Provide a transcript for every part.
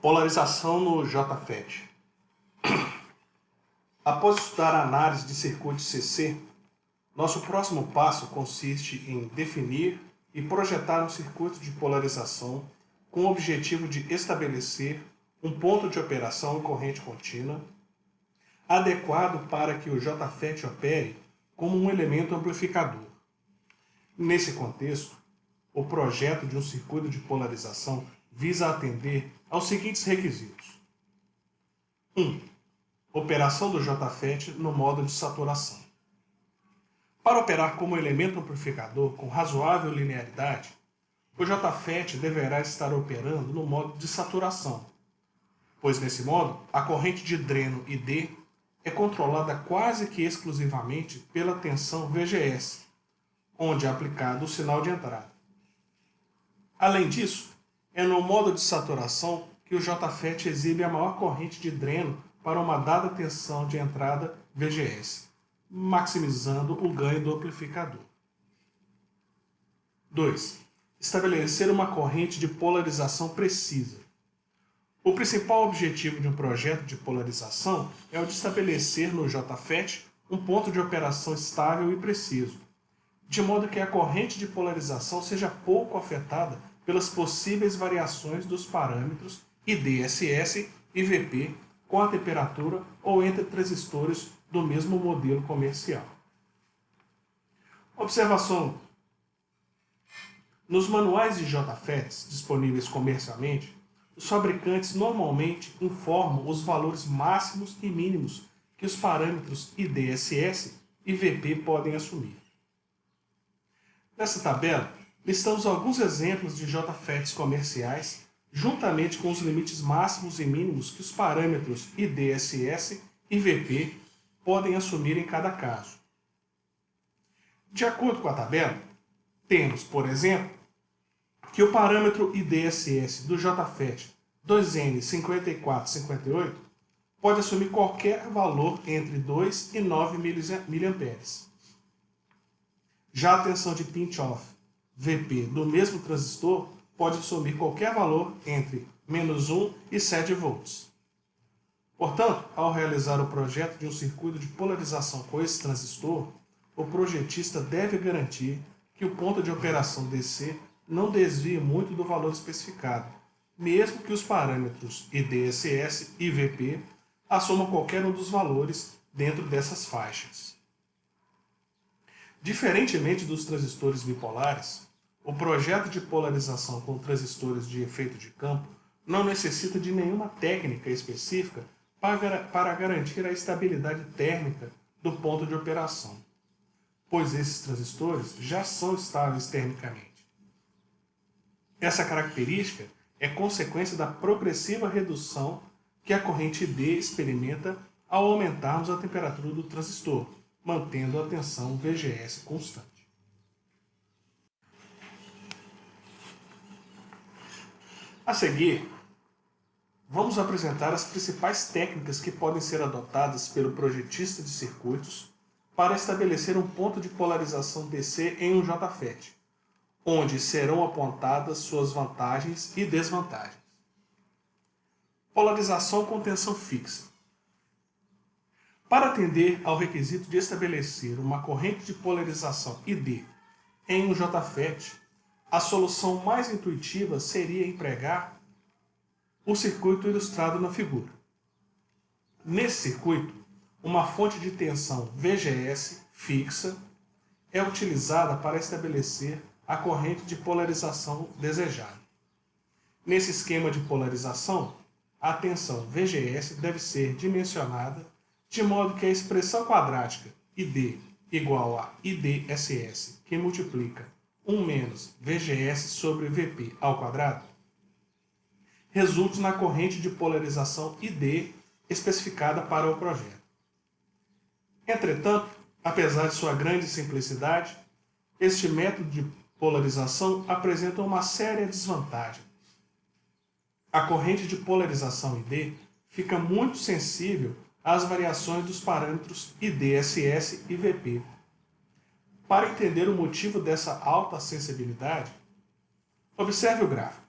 Polarização no JFET. Após estudar a análise de circuitos CC, nosso próximo passo consiste em definir e projetar um circuito de polarização com o objetivo de estabelecer um ponto de operação em corrente contínua adequado para que o JFET opere como um elemento amplificador. Nesse contexto, o projeto de um circuito de polarização visa atender aos seguintes requisitos. 1. Operação do JFET no modo de saturação. Para operar como elemento amplificador com razoável linearidade, o JFET deverá estar operando no modo de saturação, pois nesse modo a corrente de dreno ID é controlada quase que exclusivamente pela tensão VGS, onde é aplicado o sinal de entrada. Além disso, é no modo de saturação que o JFET exibe a maior corrente de dreno para uma dada tensão de entrada VGS, maximizando o ganho do amplificador. 2. Estabelecer uma corrente de polarização precisa. O principal objetivo de um projeto de polarização é o de estabelecer no JFET um ponto de operação estável e preciso, de modo que a corrente de polarização seja pouco afetada pelas possíveis variações dos parâmetros IDSS e VP com a temperatura ou entre transistores do mesmo modelo comercial. Observação: nos manuais de JFETs disponíveis comercialmente, os fabricantes normalmente informam os valores máximos e mínimos que os parâmetros IDSS e VP podem assumir. Nessa tabela, listamos alguns exemplos de JFETs comerciais, juntamente com os limites máximos e mínimos que os parâmetros IDSS e VP podem assumir em cada caso. De acordo com a tabela, temos, por exemplo, que o parâmetro IDSS do JFET 2N5458 pode assumir qualquer valor entre 2 e 9 mA. Já a tensão de pinch-off VP do mesmo transistor pode assumir qualquer valor entre -1 e 7 volts. Portanto, ao realizar o projeto de um circuito de polarização com esse transistor, o projetista deve garantir que o ponto de operação DC não desvie muito do valor especificado, mesmo que os parâmetros IDSS e VP assumam qualquer um dos valores dentro dessas faixas. Diferentemente dos transistores bipolares, o projeto de polarização com transistores de efeito de campo não necessita de nenhuma técnica específica para garantir a estabilidade térmica do ponto de operação, pois esses transistores já são estáveis termicamente. Essa característica é consequência da progressiva redução que a corrente ID experimenta ao aumentarmos a temperatura do transistor, mantendo a tensão VGS constante. A seguir, vamos apresentar as principais técnicas que podem ser adotadas pelo projetista de circuitos para estabelecer um ponto de polarização DC em um JFET, onde serão apontadas suas vantagens e desvantagens. Polarização com tensão fixa. Para atender ao requisito de estabelecer uma corrente de polarização ID em um JFET, a solução mais intuitiva seria empregar o circuito ilustrado na figura. Nesse circuito, uma fonte de tensão VGS fixa é utilizada para estabelecer a corrente de polarização desejada. Nesse esquema de polarização, a tensão VGS deve ser dimensionada de modo que a expressão quadrática ID igual a IDSS, que multiplica 1 menos VGS sobre VP ao quadrado, resulte na corrente de polarização ID especificada para o projeto. Entretanto, apesar de sua grande simplicidade, este método de polarização apresenta uma séria desvantagem. A corrente de polarização ID fica muito sensível às variações dos parâmetros IDSS e VP. Para entender o motivo dessa alta sensibilidade, observe o gráfico.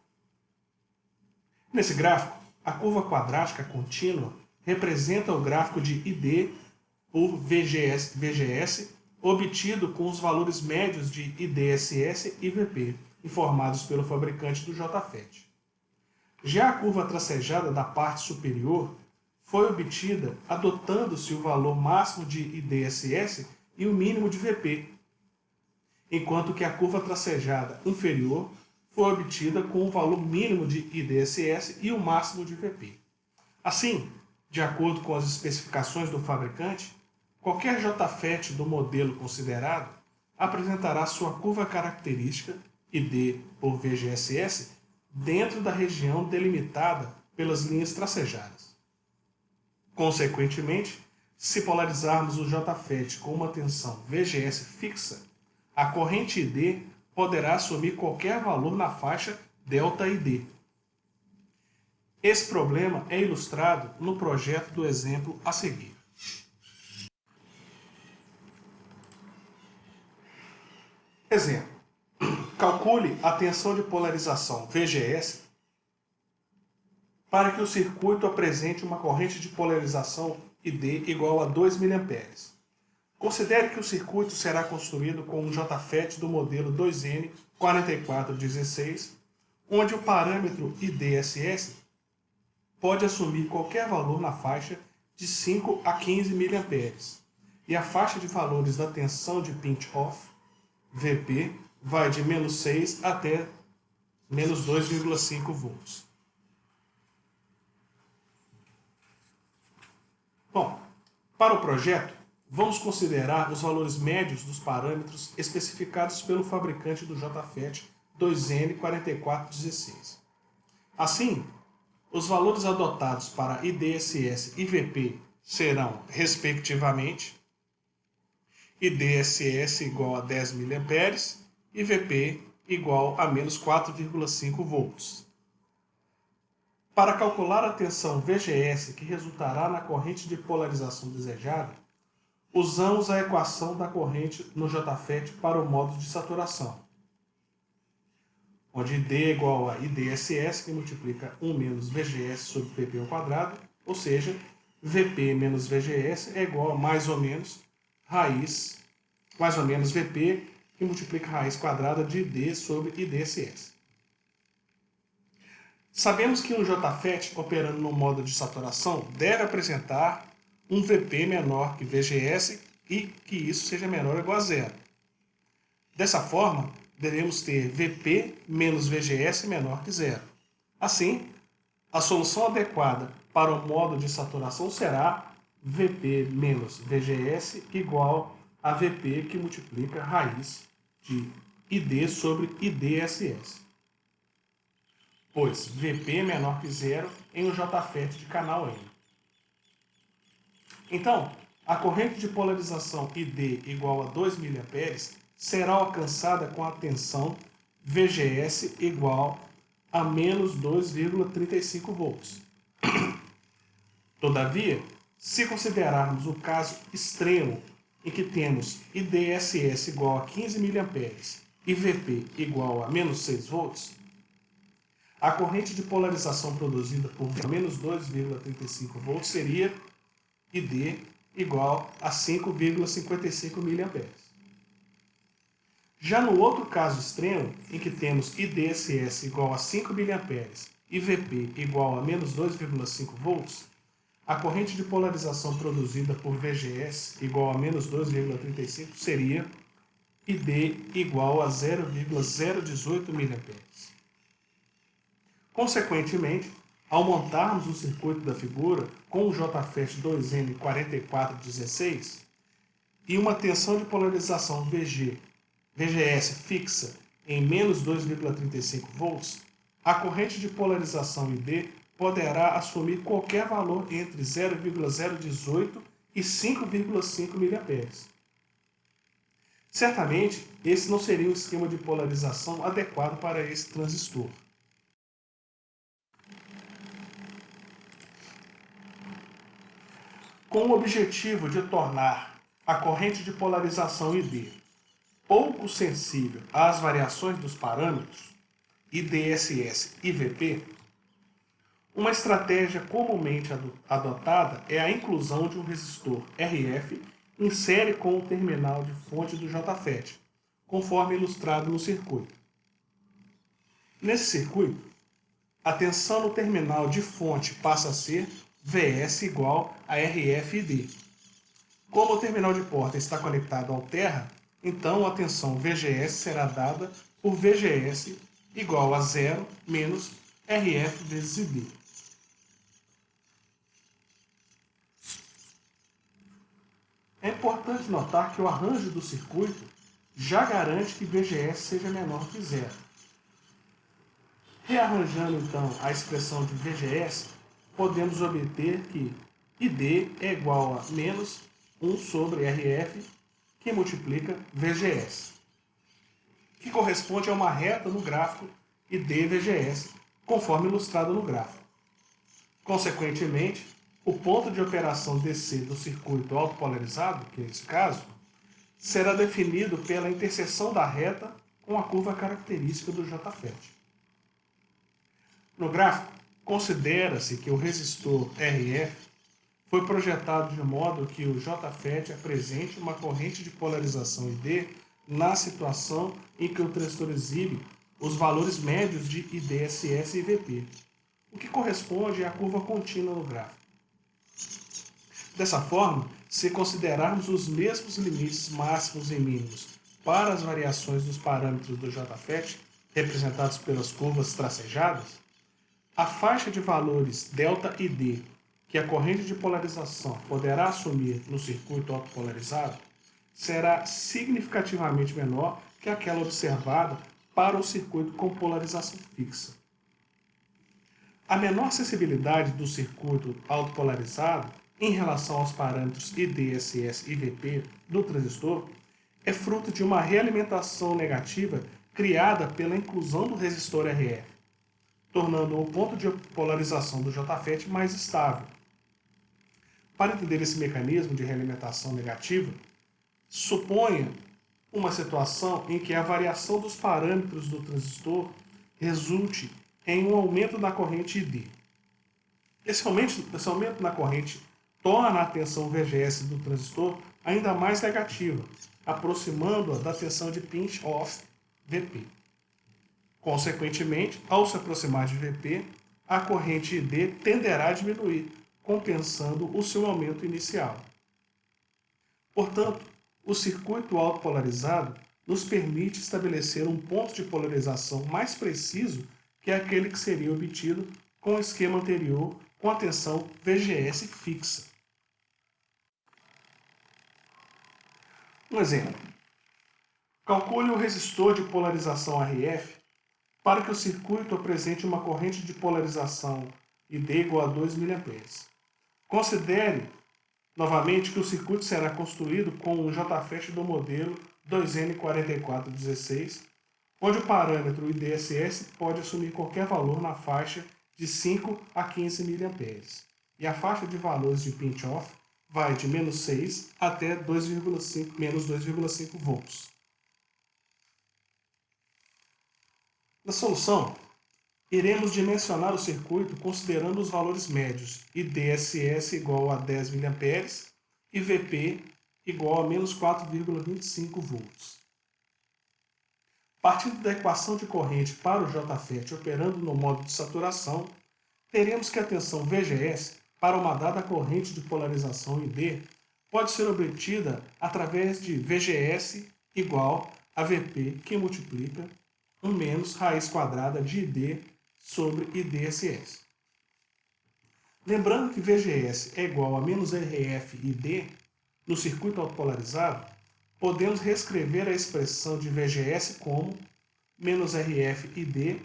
Nesse gráfico, a curva quadrática contínua representa o gráfico de ID por VGS obtido com os valores médios de IDSS e VP, informados pelo fabricante do JFET. Já a curva tracejada da parte superior foi obtida adotando-se o valor máximo de IDSS e o mínimo de VP, enquanto que a curva tracejada inferior foi obtida com o valor mínimo de IDSS e o máximo de VP. Assim, de acordo com as especificações do fabricante, qualquer JFET do modelo considerado apresentará sua curva característica, ID por VGSS, dentro da região delimitada pelas linhas tracejadas. Consequentemente, se polarizarmos o JFET com uma tensão VGS fixa, a corrente ID poderá assumir qualquer valor na faixa ΔID. Esse problema é ilustrado no projeto do exemplo a seguir. Exemplo. Calcule a tensão de polarização VGS para que o circuito apresente uma corrente de polarização ID igual a 2 mA. Considere que o circuito será construído com um JFET do modelo 2N4416, onde o parâmetro IDSS pode assumir qualquer valor na faixa de 5 a 15 mA, e a faixa de valores da tensão de pinch-off, VP, vai de -6 até -2,5 volts. Bom, para o projeto, vamos considerar os valores médios dos parâmetros especificados pelo fabricante do JFET 2N4416. Assim, os valores adotados para IDSS e VP serão, respectivamente, IDSS igual a 10 mA e VP igual a -4,5 volts. Para calcular a tensão VGS que resultará na corrente de polarização desejada, usamos a equação da corrente no JFET para o modo de saturação, onde ID é igual a IDSS, que multiplica 1 menos VGS sobre VP ao quadrado, ou seja, VP menos VGS é igual a mais ou menos VP, que multiplica a raiz quadrada de ID sobre IDSS. Sabemos que um JFET operando no modo de saturação deve apresentar um VP menor que VGS e que isso seja menor ou igual a zero. Dessa forma, devemos ter VP menos VGS menor que zero. Assim, a solução adequada para o modo de saturação será VP menos VGS igual a VP que multiplica a raiz de ID sobre IDSS, pois VP é menor que zero em um JFET de canal N. Então, a corrente de polarização ID igual a 2 mA será alcançada com a tensão VGS igual a menos 2,35 volts. Todavia, se considerarmos o caso extremo em que temos IDSS igual a 15 mA e VP igual a menos 6 volts, a corrente de polarização produzida por menos 2,35 volts seria ID igual a 5,55 mA. Já no outro caso extremo, em que temos IDSS igual a 5 mA e VP igual a menos 2,5 volts, a corrente de polarização produzida por VGS igual a menos 2,35 seria ID igual a 0,018 mA. Consequentemente, ao montarmos o circuito da figura com o JFET 2N4416 e uma tensão de polarização VGS fixa em menos 2,35 volts, a corrente de polarização ID poderá assumir qualquer valor entre 0,018 e 5,5 mA. Certamente, esse não seria um esquema de polarização adequado para esse transistor. Com o objetivo de tornar a corrente de polarização ID pouco sensível às variações dos parâmetros IDSS e VP, Uma estratégia comumente adotada é a inclusão de um resistor RF em série com o terminal de fonte do JFET, conforme ilustrado no circuito. Nesse circuito, a tensão no terminal de fonte passa a ser Vs igual a RFID. Como o terminal de porta está conectado ao terra, então a tensão VGS será dada por VGS igual a 0 menos RF vezes ID. É importante notar que o arranjo do circuito já garante que VGS seja menor que zero. Rearranjando então a expressão de VGS, podemos obter que ID é igual a menos 1 sobre RF, que multiplica VGS, que corresponde a uma reta no gráfico ID-VGS, conforme ilustrado no gráfico. Consequentemente, o ponto de operação DC do circuito autopolarizado, que é esse caso, será definido pela interseção da reta com a curva característica do JFET. No gráfico, considera-se que o resistor RF foi projetado de modo que o JFET apresente uma corrente de polarização ID na situação em que o transistor exibe os valores médios de IDSS e VP, o que corresponde à curva contínua no gráfico. Dessa forma, se considerarmos os mesmos limites máximos e mínimos para as variações dos parâmetros do JFET, representados pelas curvas tracejadas, a faixa de valores ΔID que a corrente de polarização poderá assumir no circuito autopolarizado será significativamente menor que aquela observada para o circuito com polarização fixa. A menor sensibilidade do circuito autopolarizado em relação aos parâmetros IDSS e VP do transistor é fruto de uma realimentação negativa criada pela inclusão do resistor RF, tornando o ponto de polarização do JFET mais estável. Para entender esse mecanismo de realimentação negativa, suponha uma situação em que a variação dos parâmetros do transistor resulte em um aumento da corrente ID. Esse aumento na corrente torna a tensão VGS do transistor ainda mais negativa, aproximando-a da tensão de pinch-off VP. Consequentemente, ao se aproximar de VP, a corrente ID tenderá a diminuir, compensando o seu aumento inicial. Portanto, o circuito autopolarizado nos permite estabelecer um ponto de polarização mais preciso que aquele que seria obtido com o esquema anterior com a tensão VGS fixa. Um exemplo. Calcule o resistor de polarização RF para que o circuito apresente uma corrente de polarização ID igual a 2 mA. Considere novamente que o circuito será construído com um JFET do modelo 2N4416, onde o parâmetro IDSS pode assumir qualquer valor na faixa de 5 a 15 mA, e a faixa de valores de pinch-off vai de menos 6 até menos 2,5 volts. Na solução, iremos dimensionar o circuito considerando os valores médios IDSS igual a 10 mA e VP igual a menos 4,25 volts. Partindo da equação de corrente para o JFET operando no modo de saturação, teremos que a tensão VGS para uma dada corrente de polarização ID pode ser obtida através de VGS igual a VP, que multiplica 1 menos raiz quadrada de ID sobre IDSS. Lembrando que VGS é igual a menos RF/ID no circuito autopolarizado, podemos reescrever a expressão de VGS como menos RF/ID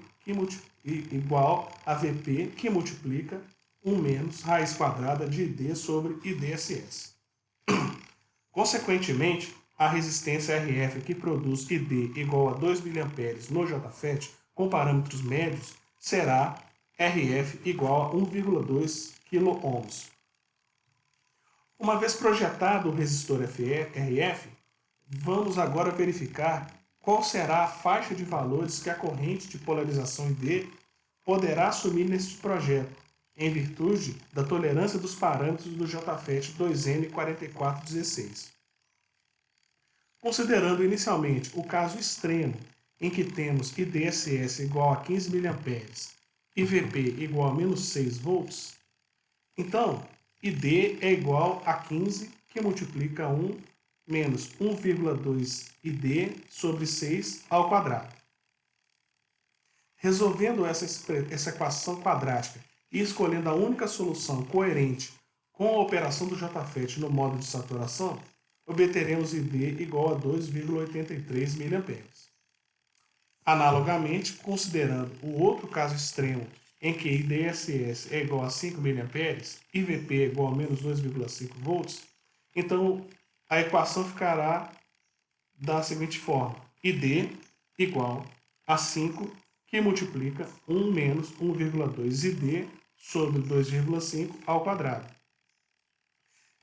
igual a VP, que multiplica 1 menos raiz quadrada de ID sobre IDSS. Consequentemente, a resistência RF que produz ID igual a 2 mA no JFET com parâmetros médios será RF igual a 1,2 kΩ. Uma vez projetado o resistor RF, vamos agora verificar qual será a faixa de valores que a corrente de polarização ID poderá assumir neste projeto, em virtude da tolerância dos parâmetros do JFET 2N4416. Considerando inicialmente o caso extremo, em que temos IDSS igual a 15 mA e VP igual a menos 6 volts, então ID é igual a 15, que multiplica 1 menos 1,2 ID sobre 6 ao quadrado. Resolvendo essa equação quadrática e escolhendo a única solução coerente com a operação do JFET no modo de saturação, obteremos ID igual a 2,83 mA. Analogamente, considerando o outro caso extremo em que IDSS é igual a 5 mA e VP é igual a menos 2,5 volts, então a equação ficará da seguinte forma: ID igual a 5, que multiplica 1 menos 1,2 ID sobre 2,5 ao quadrado.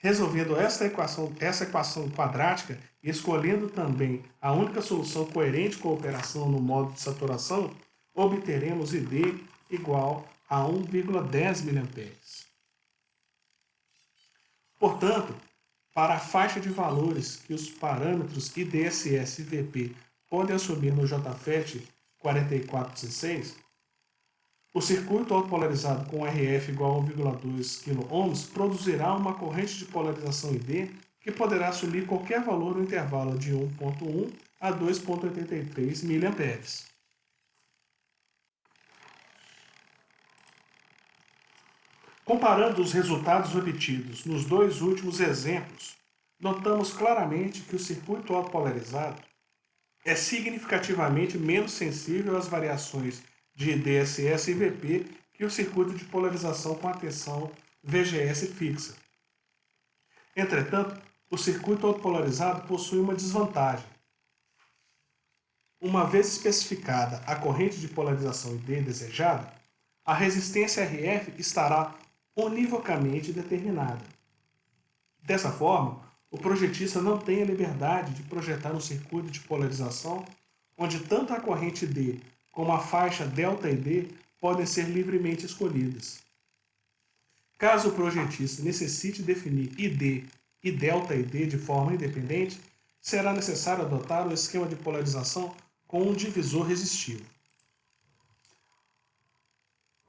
Resolvendo essa equação quadrática e escolhendo também a única solução coerente com a operação no modo de saturação, obteremos ID igual a 1,10 mA. Portanto, para a faixa de valores que os parâmetros IDSS e VP podem assumir no JFET 4416, o circuito autopolarizado com RF igual a 1,2 kΩ produzirá uma corrente de polarização ID que poderá assumir qualquer valor no intervalo de 1,1 a 2,83 mA. Comparando os resultados obtidos nos dois últimos exemplos, notamos claramente que o circuito autopolarizado é significativamente menos sensível às variações de IDSS e VP que o circuito de polarização com a tensão VGS fixa. Entretanto, o circuito autopolarizado possui uma desvantagem. Uma vez especificada a corrente de polarização ID desejada, a resistência RF estará univocamente determinada. Dessa forma, o projetista não tem a liberdade de projetar um circuito de polarização onde tanto a corrente D como a faixa ΔID podem ser livremente escolhidas. Caso o projetista necessite definir ID e ΔID de forma independente, será necessário adotar um esquema de polarização com um divisor resistivo.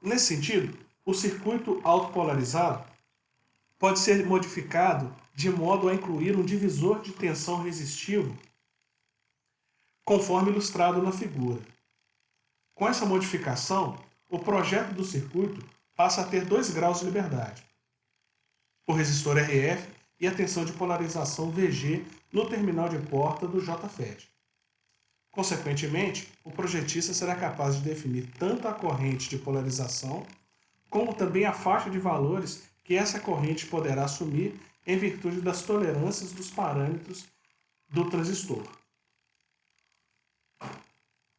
Nesse sentido, o circuito autopolarizado pode ser modificado de modo a incluir um divisor de tensão resistivo, conforme ilustrado na figura. Com essa modificação, o projeto do circuito passa a ter 2 graus de liberdade: o resistor RF e a tensão de polarização VG no terminal de porta do JFET. Consequentemente, o projetista será capaz de definir tanto a corrente de polarização, como também a faixa de valores que essa corrente poderá assumir em virtude das tolerâncias dos parâmetros do transistor.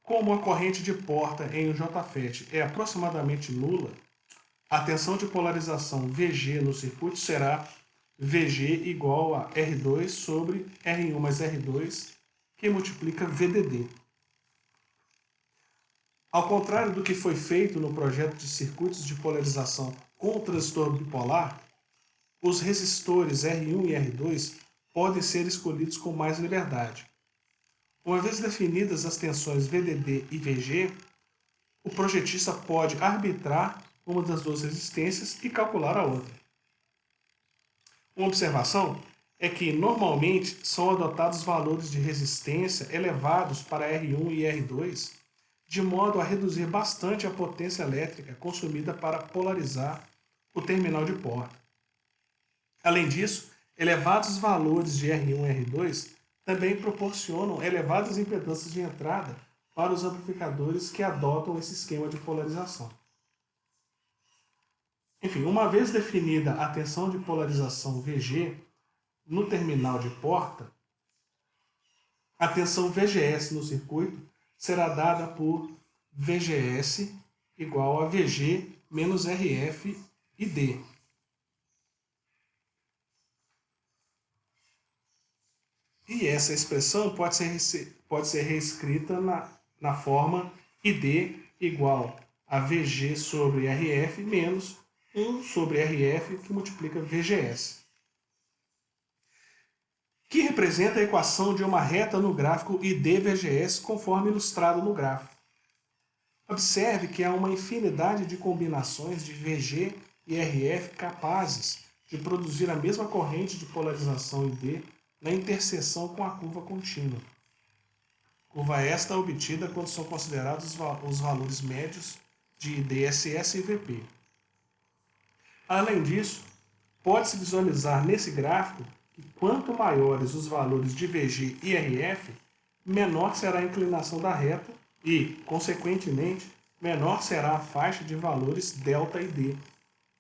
Como a corrente de porta em um JFET é aproximadamente nula, a tensão de polarização VG no circuito será VG igual a R2 sobre R1 mais R2, que multiplica VDD. Ao contrário do que foi feito no projeto de circuitos de polarização com o transistor bipolar, os resistores R1 e R2 podem ser escolhidos com mais liberdade. Uma vez definidas as tensões VDD e VG, o projetista pode arbitrar uma das duas resistências e calcular a outra. Uma observação é que, normalmente, são adotados valores de resistência elevados para R1 e R2, de modo a reduzir bastante a potência elétrica consumida para polarizar o terminal de porta. Além disso, elevados valores de R1 e R2 também proporcionam elevadas impedâncias de entrada para os amplificadores que adotam esse esquema de polarização. Enfim, uma vez definida a tensão de polarização VG no terminal de porta, a tensão VGS no circuito será dada por VGS igual a VG menos RF e D. E essa expressão pode ser reescrita na forma ID igual a VG sobre RF menos 1 sobre RF, que multiplica VGS, que representa a equação de uma reta no gráfico ID-VGS, conforme ilustrado no gráfico. Observe que há uma infinidade de combinações de VG e RF capazes de produzir a mesma corrente de polarização ID na interseção com a curva contínua. Curva esta obtida quando são considerados os valores médios de IDSS e VP. Além disso, pode-se visualizar nesse gráfico que quanto maiores os valores de VG e RF, menor será a inclinação da reta e, consequentemente, menor será a faixa de valores delta e D,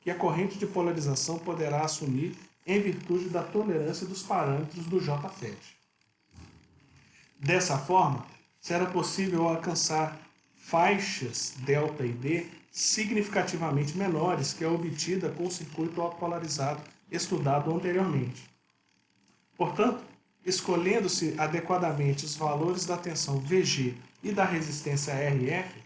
que a corrente de polarização poderá assumir em virtude da tolerância dos parâmetros do JFET. Dessa forma, será possível alcançar faixas delta e D significativamente menores que a obtida com o circuito autopolarizado estudado anteriormente. Portanto, escolhendo-se adequadamente os valores da tensão VG e da resistência RF,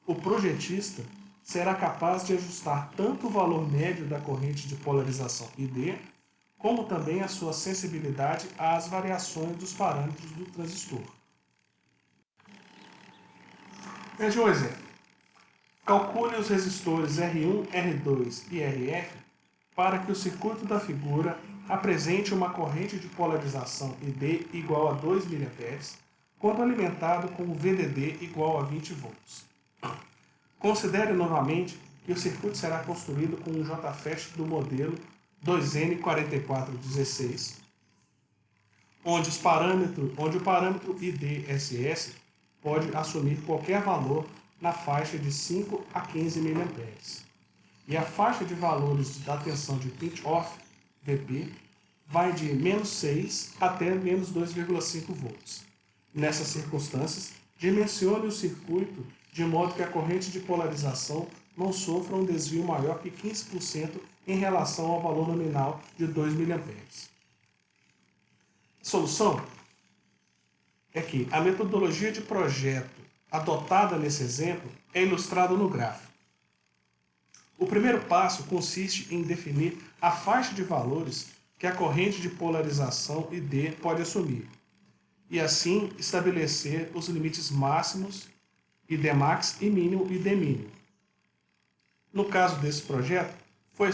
o projetista será capaz de ajustar tanto o valor médio da corrente de polarização ID, como também a sua sensibilidade às variações dos parâmetros do transistor. Veja um exemplo. Calcule os resistores R1, R2 e RF para que o circuito da figura apresente uma corrente de polarização ID igual a 2 mA, quando alimentado com o VDD igual a 20 volts. Considere novamente que o circuito será construído com um JFET do modelo 2N4416, onde o parâmetro IDSS pode assumir qualquer valor na faixa de 5 a 15 mA. E a faixa de valores da tensão de pinch-off, VP, vai de -6 até -2,5 volts. Nessas circunstâncias, dimensione o circuito de modo que a corrente de polarização não sofra um desvio maior que 15% em relação ao valor nominal de 2 mA. A solução é que a metodologia de projeto adotada nesse exemplo é ilustrada no gráfico. O primeiro passo consiste em definir a faixa de valores que a corrente de polarização ID pode assumir, e assim estabelecer os limites máximos ID max e mínimo ID mínimo. No caso desse projeto, foi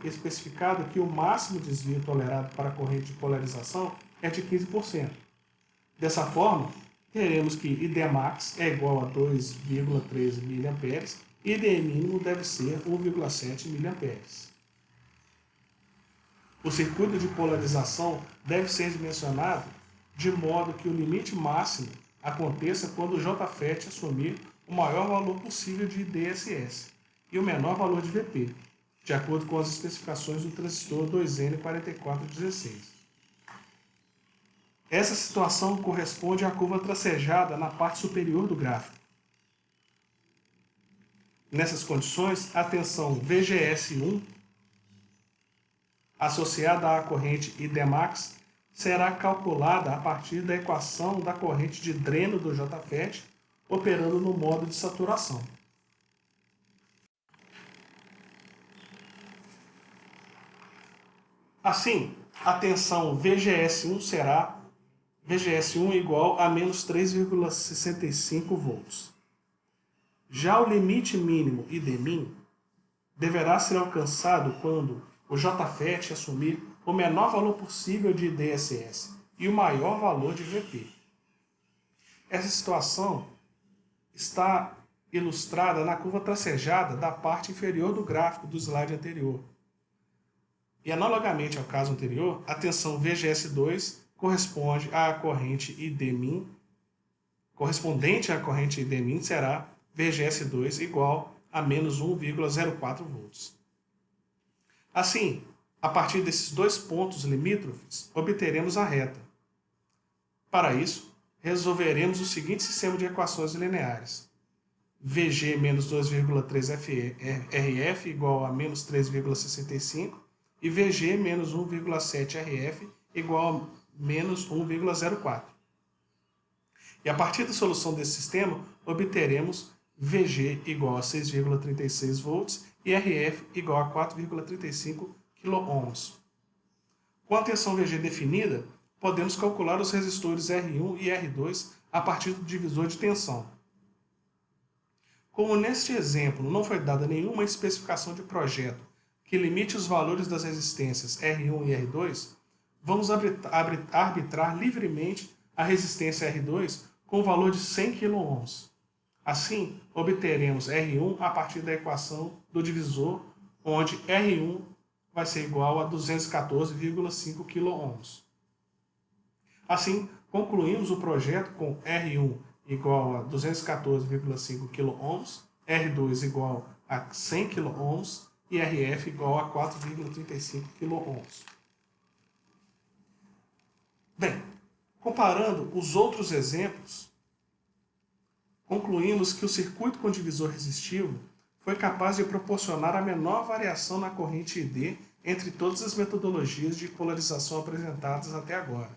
especificado que o máximo desvio tolerado para a corrente de polarização é de 15%. Dessa forma, teremos que ID max é igual a 2,13 mA e ID mínimo deve ser 1,7 mA. O circuito de polarização deve ser dimensionado de modo que o limite máximo aconteça quando o JFET assumir o maior valor possível de IDSS e o menor valor de VP, de acordo com as especificações do transistor 2N4416. Essa situação corresponde à curva tracejada na parte superior do gráfico. Nessas condições, a tensão VGS1 associada à corrente ID max será calculada a partir da equação da corrente de dreno do JFET operando no modo de saturação. Assim, a tensão VGS1 será VGS1 igual a menos 3,65 volts. Já o limite mínimo IDmin deverá ser alcançado quando o JFET assumir o menor valor possível de IDSS e o maior valor de VP. Essa situação está ilustrada na curva tracejada da parte inferior do gráfico do slide anterior. E analogamente ao caso anterior, a tensão VGS2 correspondente à corrente IDmin será VGS2 igual a menos 1,04 volts. Assim, a partir desses dois pontos limítrofes, obteremos a reta. Para isso, resolveremos o seguinte sistema de equações lineares. VG menos 2,3 RF igual a menos 3,65 e VG menos 1,7 RF igual a menos 1,04. E a partir da solução desse sistema, obteremos VG igual a 6,36 volts e RF igual a 4,35 kΩ. Com a tensão VG definida, podemos calcular os resistores R1 e R2 a partir do divisor de tensão. Como neste exemplo não foi dada nenhuma especificação de projeto que limite os valores das resistências R1 e R2, vamos arbitrar livremente a resistência R2 com o valor de 100 kΩ. Assim, obteremos R1 a partir da equação do divisor, onde R1 vai ser igual a 214,5 kΩ. Assim, concluímos o projeto com R1 igual a 214,5 kΩ, R2 igual a 100 kΩ e RF igual a 4,35 kΩ. Bem, comparando os outros exemplos, concluímos que o circuito com divisor resistivo foi capaz de proporcionar a menor variação na corrente ID entre todas as metodologias de polarização apresentadas até agora.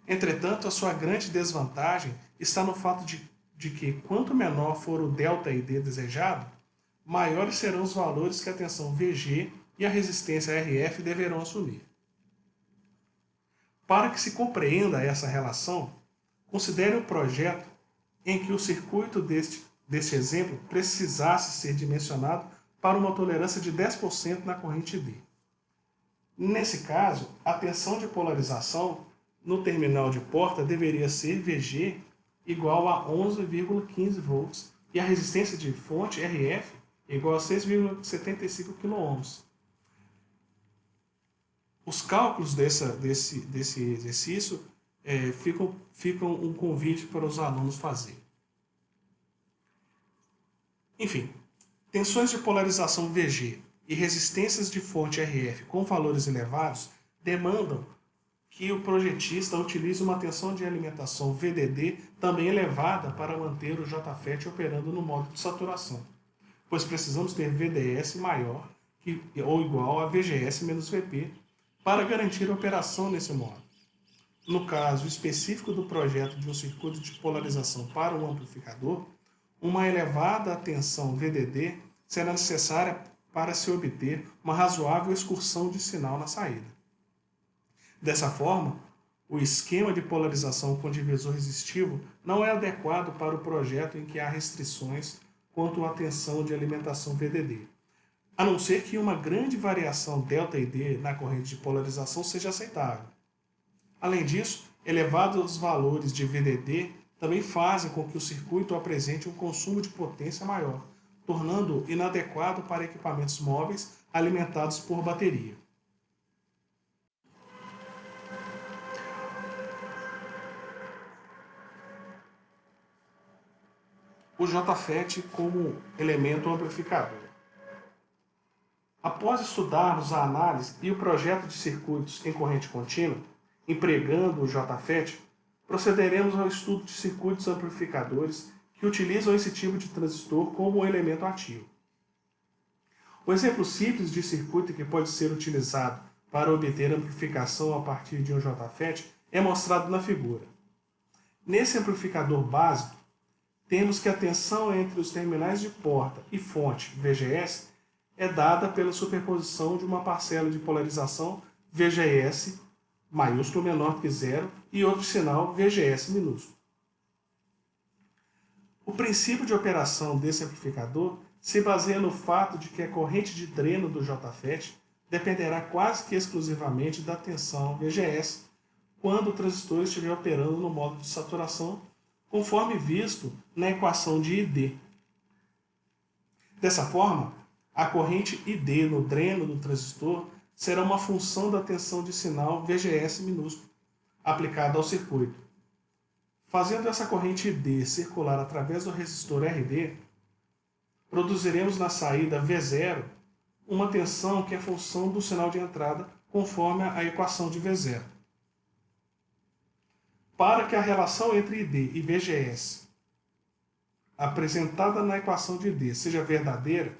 Entretanto, a sua grande desvantagem está no fato de que, quanto menor for o ΔID desejado, maiores serão os valores que a tensão VG e a resistência RF deverão assumir. Para que se compreenda essa relação, considere um projeto em que o circuito deste exemplo precisasse ser dimensionado para uma tolerância de 10% na corrente D. Nesse caso, a tensão de polarização no terminal de porta deveria ser VG igual a 11,15 volts e a resistência de fonte RF igual a 6,75 kΩ. Os cálculos desse exercício ficam um convite para os alunos fazerem. Enfim, tensões de polarização VG e resistências de fonte RF com valores elevados demandam que o projetista utilize uma tensão de alimentação VDD também elevada para manter o JFET operando no modo de saturação, pois precisamos ter VDS maior ou igual a VGS menos VP para garantir a operação nesse modo. No caso específico do projeto de um circuito de polarização para um amplificador, uma elevada tensão VDD será necessária para se obter uma razoável excursão de sinal na saída. Dessa forma, o esquema de polarização com divisor resistivo não é adequado para o projeto em que há restrições quanto à tensão de alimentação VDD, a não ser que uma grande variação ΔID na corrente de polarização seja aceitável. Além disso, elevados valores de VDD também fazem com que o circuito apresente um consumo de potência maior, tornando-o inadequado para equipamentos móveis alimentados por bateria. O JFET como elemento amplificador. Após estudarmos a análise e o projeto de circuitos em corrente contínua, empregando o JFET, procederemos ao estudo de circuitos amplificadores que utilizam esse tipo de transistor como elemento ativo. Um exemplo simples de circuito que pode ser utilizado para obter amplificação a partir de um JFET é mostrado na figura. Nesse amplificador básico, temos que a tensão entre os terminais de porta e fonte VGS é dada pela superposição de uma parcela de polarização VGS maiúsculo menor que zero e outro sinal VGS minúsculo. O princípio de operação desse amplificador se baseia no fato de que a corrente de dreno do JFET dependerá quase que exclusivamente da tensão VGS quando o transistor estiver operando no modo de saturação, conforme visto na equação de ID. Dessa forma, a corrente ID no dreno do transistor será uma função da tensão de sinal VGS minúsculo aplicada ao circuito. Fazendo essa corrente ID circular através do resistor RD, produziremos na saída V0 uma tensão que é função do sinal de entrada conforme a equação de V0. Para que a relação entre ID e VGS apresentada na equação de ID seja verdadeira,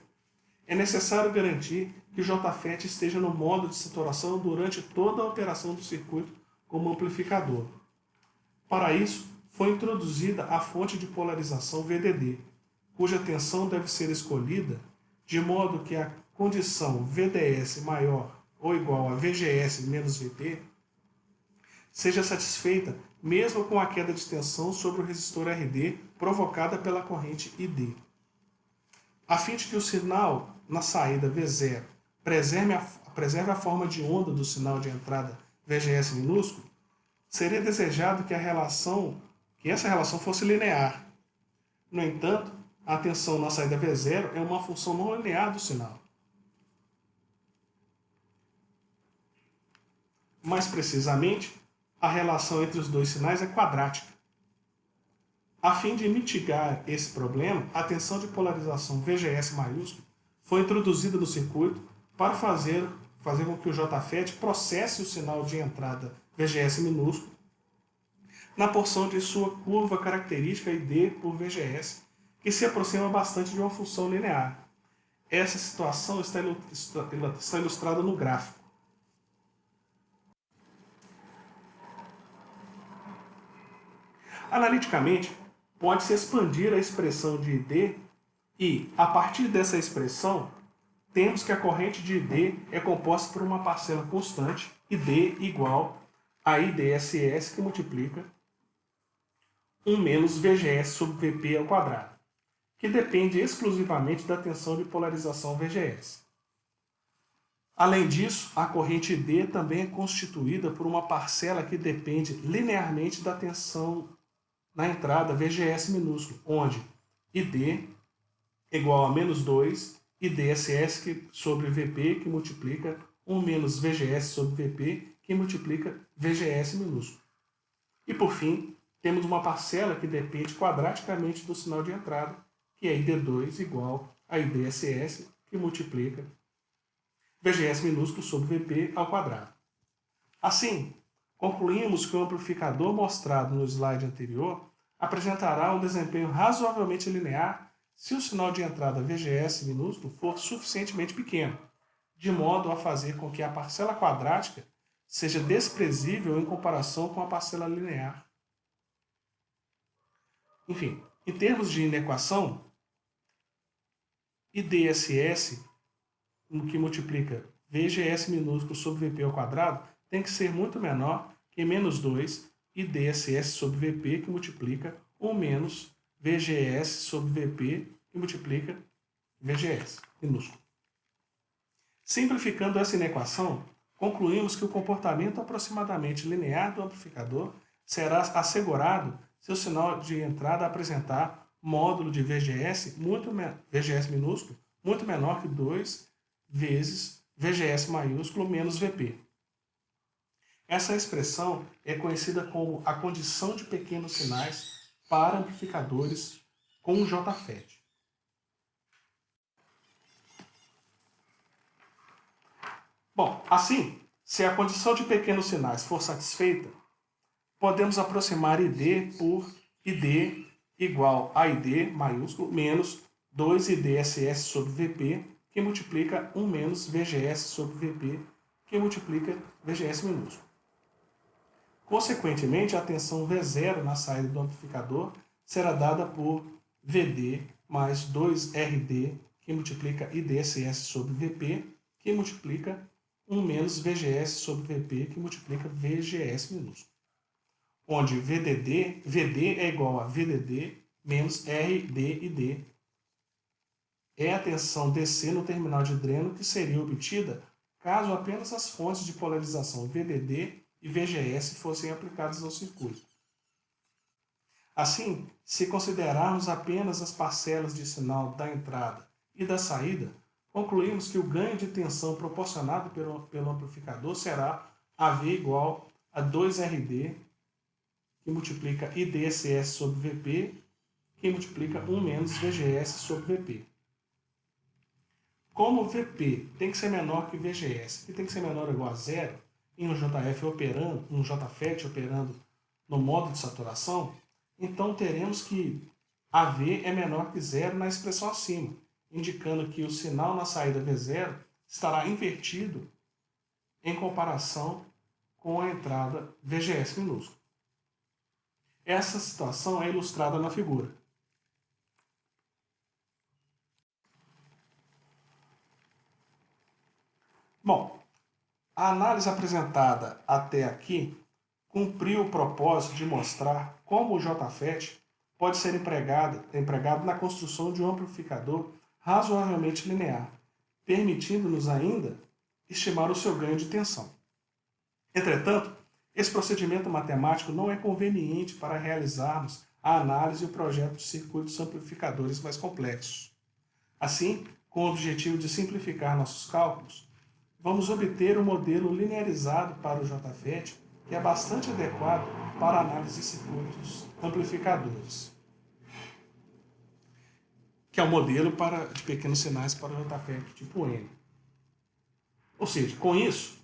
é necessário garantir que o JFET esteja no modo de saturação durante toda a operação do circuito como amplificador. Para isso, foi introduzida a fonte de polarização VDD, cuja tensão deve ser escolhida de modo que a condição VDS maior ou igual a VGS menos VP seja satisfeita mesmo com a queda de tensão sobre o resistor RD provocada pela corrente ID. A fim de que o sinal na saída V0 preserve a forma de onda do sinal de entrada VGS minúsculo, seria desejado que essa relação fosse linear. No entanto, a tensão na saída V0 é uma função não linear do sinal. Mais precisamente, a relação entre os dois sinais é quadrática. A fim de mitigar esse problema, a tensão de polarização VGS maiúsculo foi introduzida no circuito para fazer com que o JFET processe o sinal de entrada VGS minúsculo na porção de sua curva característica ID por VGS, que se aproxima bastante de uma função linear. Essa situação está ilustrada no gráfico. Analiticamente, pode-se expandir a expressão de ID e, a partir dessa expressão, temos que a corrente de ID é composta por uma parcela constante, ID igual a IDSS, que multiplica 1 menos VGS sobre VP ao quadrado, que depende exclusivamente da tensão de polarização VGS. Além disso, a corrente ID também é constituída por uma parcela que depende linearmente da tensão na entrada VGS minúsculo, onde ID igual a menos 2 IDSS sobre VP, que multiplica 1 menos VGS sobre VP, que multiplica VGS minúsculo. E por fim, temos uma parcela que depende quadraticamente do sinal de entrada, que é ID2 igual a IDSS, que multiplica VGS minúsculo sobre VP ao quadrado. Assim, concluímos que o amplificador mostrado no slide anterior apresentará um desempenho razoavelmente linear se o sinal de entrada VGS minúsculo for suficientemente pequeno, de modo a fazer com que a parcela quadrática seja desprezível em comparação com a parcela linear. Enfim, em termos de inequação, IDSS, que multiplica VGS minúsculo sobre VP ao quadrado, tem que ser muito menor que menos 2 IDSS sobre VP, que multiplica 1 menos VGS sobre VP, que multiplica VGS minúsculo. Simplificando essa inequação, concluímos que o comportamento aproximadamente linear do amplificador será assegurado se o sinal de entrada apresentar módulo de VGS minúsculo muito menor que 2 vezes VGS maiúsculo menos VP. Essa expressão é conhecida como a condição de pequenos sinais para amplificadores com JFET. Bom, assim, se a condição de pequenos sinais for satisfeita, podemos aproximar ID por ID igual a ID maiúsculo menos 2 IDSS sobre VP, que multiplica 1 menos VGS sobre VP, que multiplica VGS minúsculo. Consequentemente, a tensão V0 na saída do amplificador será dada por VD mais 2RD, que multiplica IDSS sobre VP, que multiplica 1 menos VGS sobre VP, que multiplica VGS minúsculo. Onde VD é igual a VDD menos RDID. É a tensão DC no terminal de dreno que seria obtida caso apenas as fontes de polarização VDD e VGS fossem aplicadas ao circuito. Assim, se considerarmos apenas as parcelas de sinal da entrada e da saída, concluímos que o ganho de tensão proporcionado pelo amplificador será AV igual a 2RD, que multiplica IDSS sobre VP, que multiplica 1 menos VGS sobre VP. Como VP tem que ser menor que VGS, que tem que ser menor ou igual a zero, em um JFET operando no modo de saturação, então teremos que AV é menor que zero na expressão acima, indicando que o sinal na saída V0 estará invertido em comparação com a entrada VGS minúsculo. Essa situação é ilustrada na figura. Bom, a análise apresentada até aqui cumpriu o propósito de mostrar como o JFET pode ser empregado na construção de um amplificador razoavelmente linear, permitindo-nos ainda estimar o seu ganho de tensão. Entretanto, esse procedimento matemático não é conveniente para realizarmos a análise e o projeto de circuitos amplificadores mais complexos. Assim, com o objetivo de simplificar nossos cálculos, vamos obter um modelo linearizado para o JFET que é bastante adequado para a análise de circuitos amplificadores, que é o modelo de pequenos sinais para o JFET tipo N. Ou seja, com isso,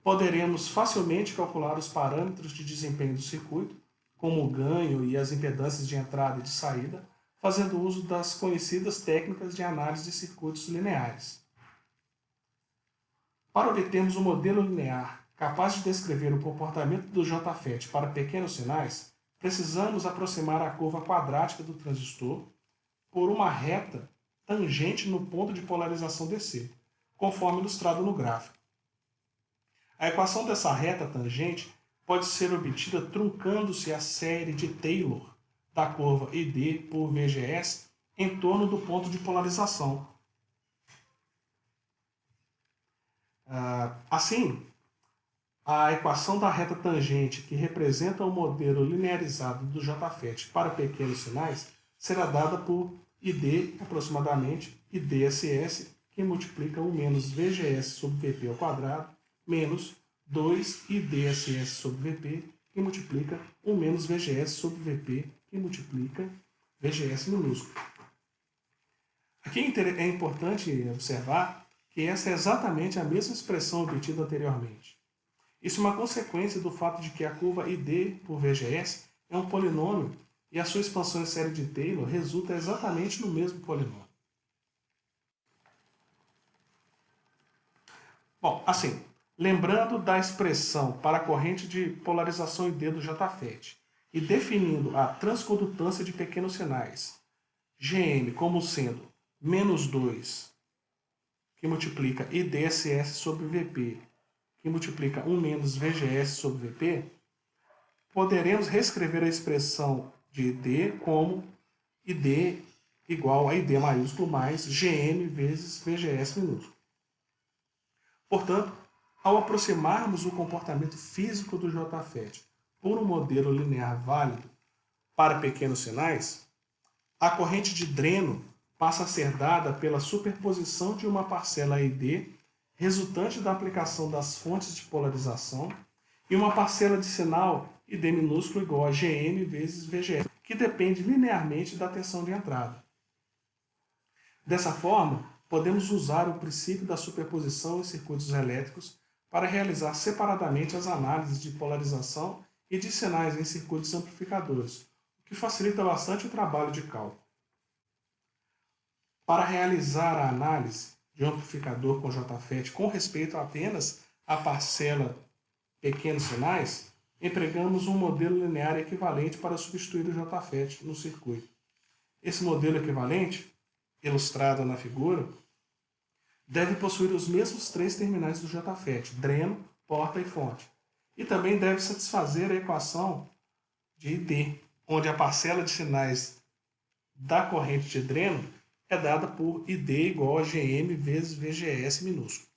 poderemos facilmente calcular os parâmetros de desempenho do circuito, como o ganho e as impedâncias de entrada e de saída, fazendo uso das conhecidas técnicas de análise de circuitos lineares. Para obtermos um modelo linear capaz de descrever o comportamento do JFET para pequenos sinais, precisamos aproximar a curva quadrática do transistor por uma reta tangente no ponto de polarização DC, conforme ilustrado no gráfico. A equação dessa reta tangente pode ser obtida truncando-se a série de Taylor da curva ID por VGS em torno do ponto de polarização. Assim, a equação da reta tangente que representa o modelo linearizado do JFET para pequenos sinais será dada por ID, aproximadamente, IDSS, que multiplica 1 menos VGS sobre VP ao quadrado, menos 2 IDSS sobre VP, que multiplica 1 menos VGS sobre VP, que multiplica VGS minúsculo. Aqui é importante observar que essa é exatamente a mesma expressão obtida anteriormente. Isso é uma consequência do fato de que a curva ID por VGS é um polinômio e a sua expansão em série de Taylor resulta exatamente no mesmo polinômio. Bom, assim, lembrando da expressão para a corrente de polarização ID do JFET e definindo a transcondutância de pequenos sinais, Gn como sendo menos 2, que multiplica IDSS sobre VP, que multiplica 1 menos VGS sobre VP, poderemos reescrever a expressão de ID como ID igual a ID maiúsculo mais Gn vezes VGS minúsculo. Portanto, ao aproximarmos o comportamento físico do JFET por um modelo linear válido para pequenos sinais, a corrente de dreno passa a ser dada pela superposição de uma parcela ID resultante da aplicação das fontes de polarização e uma parcela de sinal ID minúsculo igual a Gn vezes VGS, que depende linearmente da tensão de entrada. Dessa forma, podemos usar o princípio da superposição em circuitos elétricos para realizar separadamente as análises de polarização e de sinais em circuitos amplificadores, o que facilita bastante o trabalho de cálculo. Para realizar a análise de um amplificador com JFET com respeito apenas à parcela pequenos sinais, empregamos um modelo linear equivalente para substituir o JFET no circuito. Esse modelo equivalente, ilustrado na figura, deve possuir os mesmos três terminais do JFET, dreno, porta e fonte. E também deve satisfazer a equação de ID, onde a parcela de sinais da corrente de dreno é dada por ID igual a Gm vezes VGS minúsculo.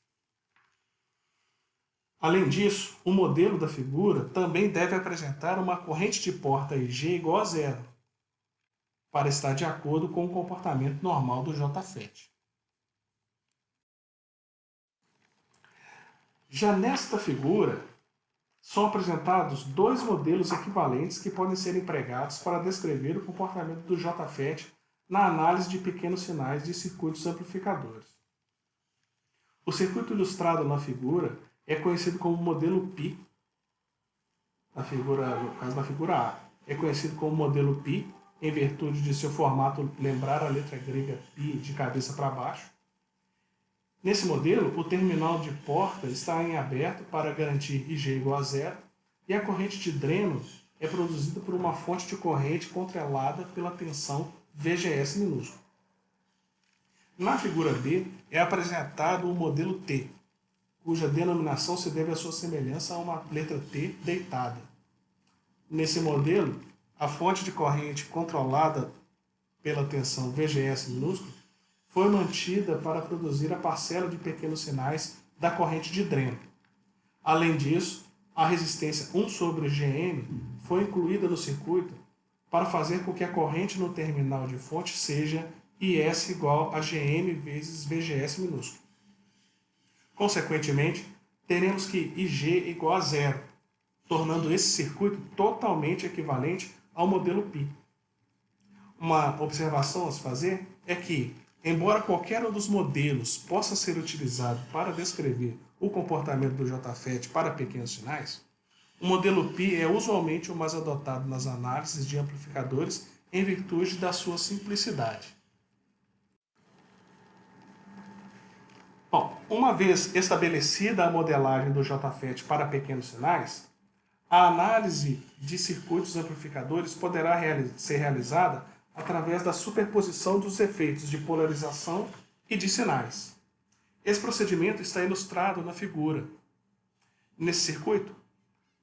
Além disso, o modelo da figura também deve apresentar uma corrente de porta IG igual a zero, para estar de acordo com o comportamento normal do JFET. Já nesta figura, são apresentados dois modelos equivalentes que podem ser empregados para descrever o comportamento do JFET na análise de pequenos sinais de circuitos amplificadores. O circuito ilustrado na figura é conhecido como modelo π, no caso da figura A, é conhecido como modelo π em virtude de seu formato lembrar a letra grega π de cabeça para baixo. Nesse modelo, o terminal de porta está em aberto para garantir IG igual a zero e a corrente de dreno é produzida por uma fonte de corrente controlada pela tensão VGS minúsculo. Na figura B é apresentado o modelo T, cuja denominação se deve à sua semelhança a uma letra T deitada. Nesse modelo, a fonte de corrente controlada pela tensão VGS minúsculo foi mantida para produzir a parcela de pequenos sinais da corrente de dreno. Além disso, a resistência 1 sobre Gm foi incluída no circuito para fazer com que a corrente no terminal de fonte seja IS igual a Gm vezes VGS minúsculo. Consequentemente, teremos que IG igual a zero, tornando esse circuito totalmente equivalente ao modelo π. Uma observação a se fazer é que, embora qualquer um dos modelos possa ser utilizado para descrever o comportamento do JFET para pequenos sinais, o modelo π é usualmente o mais adotado nas análises de amplificadores em virtude da sua simplicidade. Bom, uma vez estabelecida a modelagem do JFET para pequenos sinais, a análise de circuitos amplificadores poderá ser realizada através da superposição dos efeitos de polarização e de sinais. Esse procedimento está ilustrado na figura. Nesse circuito,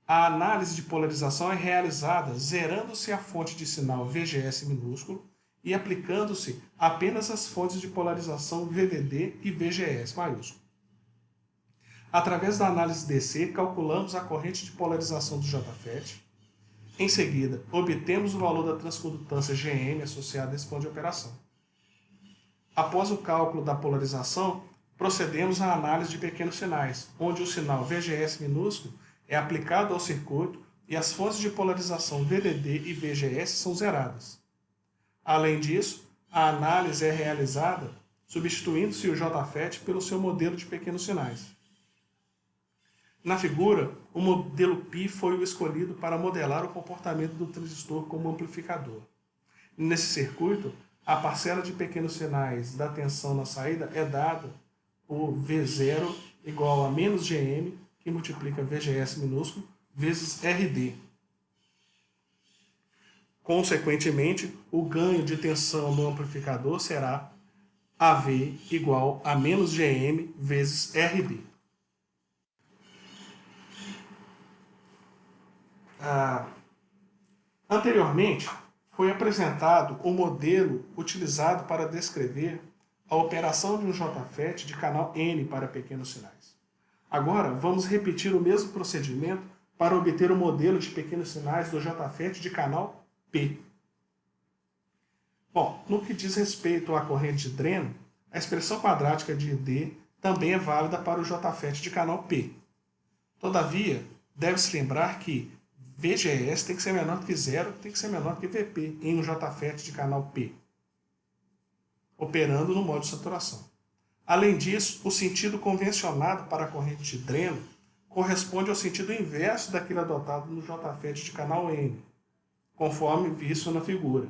a análise de polarização é realizada zerando-se a fonte de sinal VGS minúsculo e aplicando-se apenas as fontes de polarização VDD e VGS maiúsculo. Através da análise DC, calculamos a corrente de polarização do JFET. Em seguida, obtemos o valor da transcondutância Gm associada a esse ponto de operação. Após o cálculo da polarização, procedemos à análise de pequenos sinais, onde o sinal VGS minúsculo é aplicado ao circuito e as fontes de polarização VDD e VGS são zeradas. Além disso, a análise é realizada substituindo-se o JFET pelo seu modelo de pequenos sinais. Na figura, o modelo π foi o escolhido para modelar o comportamento do transistor como amplificador. Nesse circuito, a parcela de pequenos sinais da tensão na saída é dada por V0 igual a menos Gm, que multiplica VGS minúsculo, vezes RD. Consequentemente, o ganho de tensão no amplificador será AV igual a menos Gm vezes RD. Anteriormente, foi apresentado o modelo utilizado para descrever a operação de um JFET de canal N para pequenos sinais. Agora, vamos repetir o mesmo procedimento para obter o modelo de pequenos sinais do JFET de canal P. Bom, no que diz respeito à corrente de dreno, a expressão quadrática de ID também é válida para o JFET de canal P. Todavia, deve-se lembrar que VGS tem que ser menor que zero, tem que ser menor que VP em um JFET de canal P, operando no modo de saturação. Além disso, o sentido convencionado para a corrente de dreno corresponde ao sentido inverso daquele adotado no JFET de canal N, conforme visto na figura.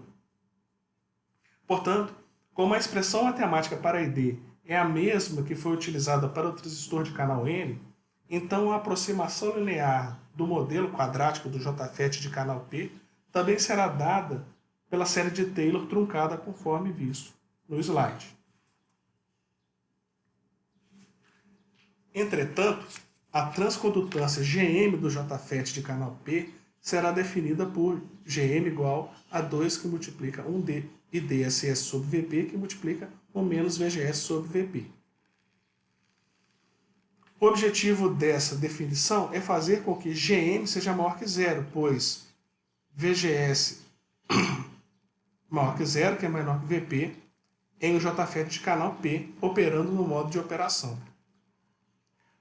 Portanto, como a expressão matemática para ID é a mesma que foi utilizada para o transistor de canal N, então a aproximação linear do modelo quadrático do JFET de canal P também será dada pela série de Taylor truncada conforme visto no slide. Entretanto, a transcondutância Gm do JFET de canal P será definida por Gm igual a 2 que multiplica 1D e DSS sobre Vp que multiplica 1 menos VGS sobre Vp. O objetivo dessa definição é fazer com que Gm seja maior que zero, pois VGS maior que zero, que é menor que Vp, em um JFET de canal P, operando no modo de operação.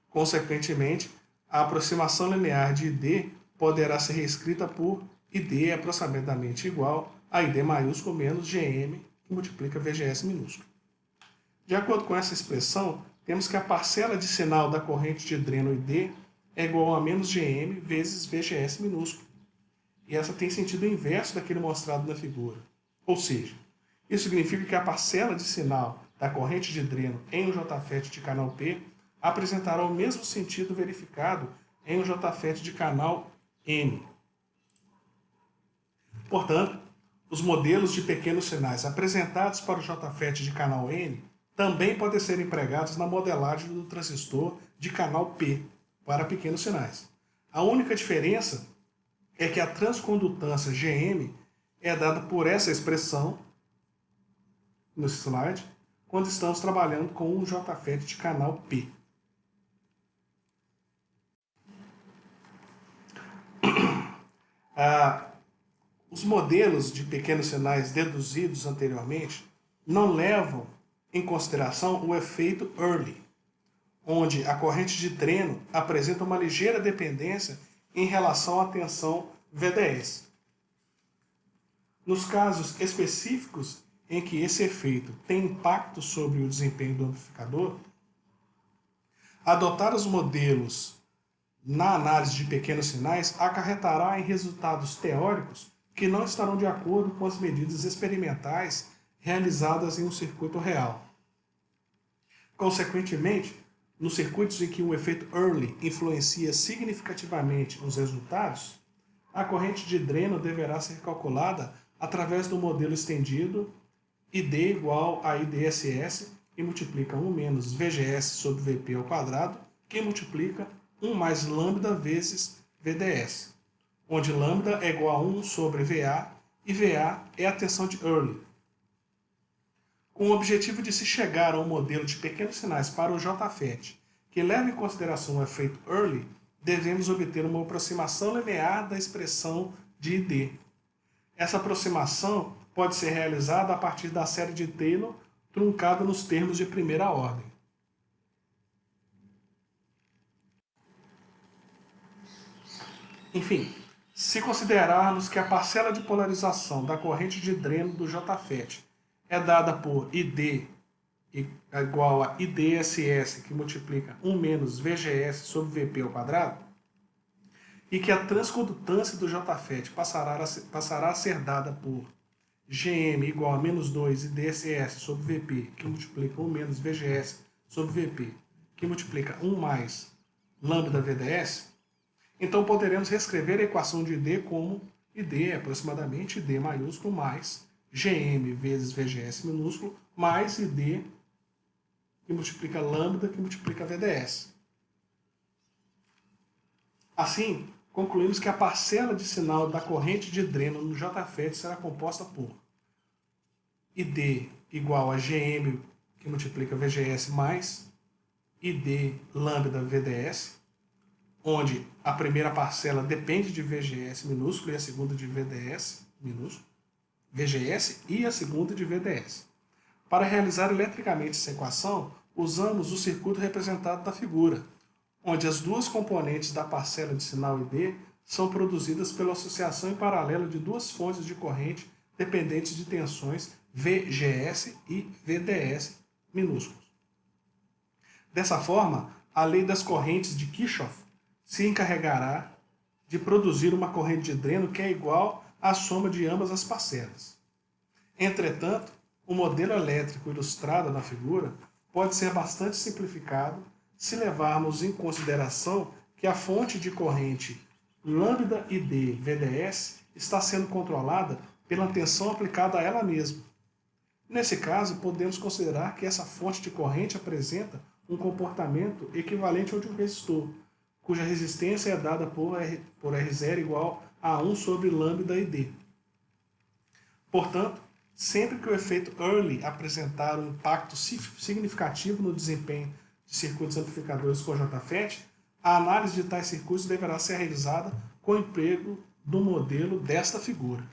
Consequentemente, a aproximação linear de ID poderá ser reescrita por ID é aproximadamente igual a ID maiúsculo menos Gm, que multiplica VGS minúsculo. De acordo com essa expressão, temos que a parcela de sinal da corrente de dreno ID é igual a menos Gm vezes VGS minúsculo. E essa tem sentido inverso daquele mostrado na figura. Ou seja, isso significa que a parcela de sinal da corrente de dreno em um JFET de canal P apresentará o mesmo sentido verificado em um JFET de canal N. Portanto, os modelos de pequenos sinais apresentados para o JFET de canal N também podem ser empregados na modelagem do transistor de canal P para pequenos sinais. A única diferença é que a transcondutância GM é dada por essa expressão no slide quando estamos trabalhando com um JFET de canal P. Os modelos de pequenos sinais deduzidos anteriormente não levam em consideração o efeito Early, onde a corrente de dreno apresenta uma ligeira dependência em relação à tensão VDS. Nos casos específicos em que esse efeito tem impacto sobre o desempenho do amplificador, adotar os modelos na análise de pequenos sinais acarretará em resultados teóricos que não estarão de acordo com as medidas experimentais realizadas em um circuito real. Consequentemente, nos circuitos em que o efeito Early influencia significativamente os resultados, a corrente de dreno deverá ser calculada através do modelo estendido ID igual a IDSS, que multiplica 1 menos VGS sobre VP ao quadrado, que multiplica 1 mais lambda vezes VDS, onde lambda é igual a 1 sobre VA e VA é a tensão de Early. Com o objetivo de se chegar a um modelo de pequenos sinais para o JFET que leva em consideração o efeito Early, devemos obter uma aproximação linear da expressão de ID. Essa aproximação pode ser realizada a partir da série de Taylor truncada nos termos de primeira ordem. Enfim, se considerarmos que a parcela de polarização da corrente de dreno do JFET é dada por ID igual a IDSS, que multiplica 1 menos VGS sobre VP ao quadrado, e que a transcondutância do JFET passará a ser dada por GM igual a menos 2 IDSS sobre VP, que multiplica 1 menos VGS sobre VP, que multiplica 1 mais lambda VDS, então poderemos reescrever a equação de ID como ID é aproximadamente ID maiúsculo mais GM vezes VGS minúsculo mais ID que multiplica lambda que multiplica VDS. Assim, concluímos que a parcela de sinal da corrente de dreno no JFET será composta por ID igual a GM que multiplica VGS mais ID lambda VDS, onde a primeira parcela depende de VGS minúsculo e a segunda de VDS minúsculo, VGS e a segunda de VDS. Para realizar eletricamente essa equação, usamos o circuito representado na figura, onde as duas componentes da parcela de sinal ID são produzidas pela associação em paralelo de duas fontes de corrente dependentes de tensões VGS e VDS minúsculos. Dessa forma, a lei das correntes de Kirchhoff se encarregará de produzir uma corrente de dreno que é igual à soma de ambas as parcelas. Entretanto, o modelo elétrico ilustrado na figura pode ser bastante simplificado se levarmos em consideração que a fonte de corrente lambda ID VDS está sendo controlada pela tensão aplicada a ela mesma. Nesse caso, podemos considerar que essa fonte de corrente apresenta um comportamento equivalente ao de um resistor, cuja resistência é dada por R0 igual a 1 sobre lambda ID. Portanto, sempre que o efeito Early apresentar um impacto significativo no desempenho de circuitos amplificadores com JFET, a análise de tais circuitos deverá ser realizada com o emprego do modelo desta figura.